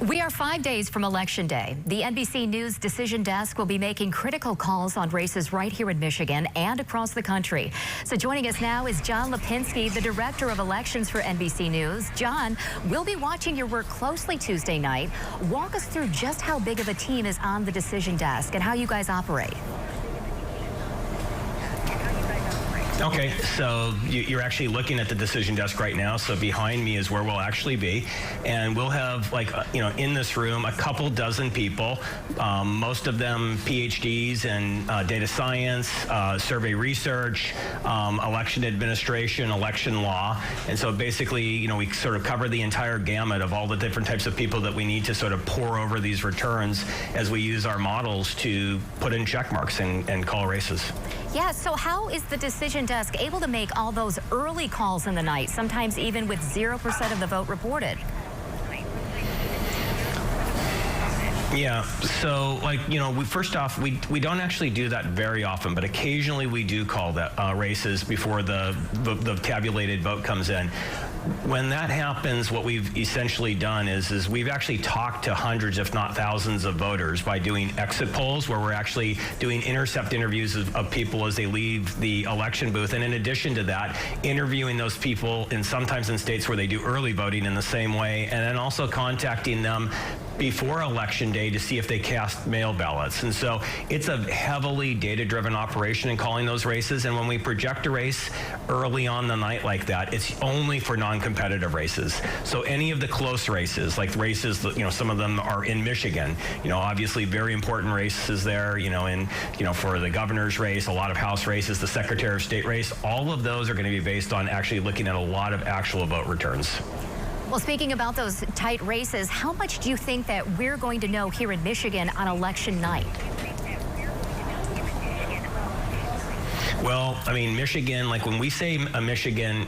We are 5 days from Election Day. The NBC News Decision Desk will be making critical calls on races right here in Michigan and across the country. So joining us now is John Lipinski, the Director of Elections for NBC News. John, we'll be watching your work closely Tuesday night. Walk us through just how big of a team is on the Decision Desk and how you guys operate. Okay, so you're actually looking at the decision desk right now. So behind me is where we'll actually be, and we'll have in this room a couple dozen people, most of them PhDs in data science, survey research, election administration, election law, and so basically, we sort of cover the entire gamut of all the different types of people that we need to sort of pour over these returns as we use our models to put in check marks and call races. Yeah, so how is the decision desk able to make all those early calls in the night, sometimes even with 0% of the vote reported? Yeah, so first off, we don't actually do that very often, but occasionally we do call that races before the tabulated vote comes in. When that happens, what we've essentially done is we've actually talked to hundreds, if not thousands, of voters by doing exit polls, where we're actually doing intercept interviews of people as they leave the election booth. And in addition to that, interviewing those people sometimes in states where they do early voting in the same way, and then also contacting them before Election Day to see if they cast mail ballots. And so it's a heavily data-driven operation in calling those races. And when we project a race early on the night like that, it's only for non-competitive races. So any of the close races, like races that, some of them are in Michigan, obviously very important races there, for the governor's race, a lot of House races, the Secretary of State race, all of those are going to be based on actually looking at a lot of actual vote returns. Well, speaking about those tight races, how much do you think that we're going to know here in Michigan on election night? Well, I mean, Michigan, when we say a Michigan,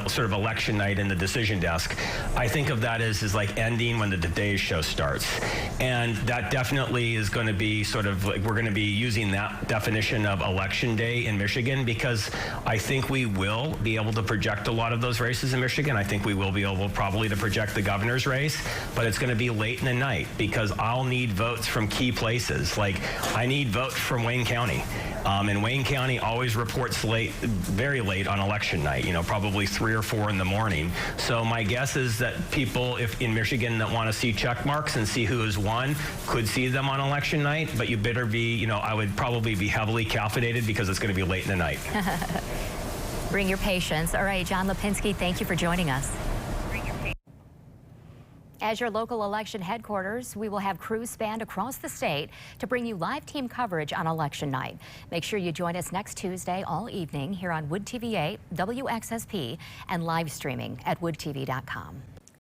sort of election night in the decision desk, I think of that as like ending when the Today Show starts. And that definitely is going to be we're going to be using that definition of election day in Michigan, because I think we will be able to project a lot of those races in Michigan. I think we will be able probably to project the governor's race, but it's going to be late in the night because I'll need votes from key places. Like I need votes from Wayne County. And Wayne County always reports late, very late on election night, probably 3 or 4 in the morning. So my guess is that people in Michigan that want to see check marks and see who has won could see them on election night, but you better be, I would probably be heavily caffeinated because it's going to be late in the night. Bring your patience. All right, John Lipinski, thank you for joining us. As your local election headquarters, we will have crews spanned across the state to bring you live team coverage on election night. Make sure you join us next Tuesday all evening here on Wood TV 8, WXSP, and live streaming at woodtv.com.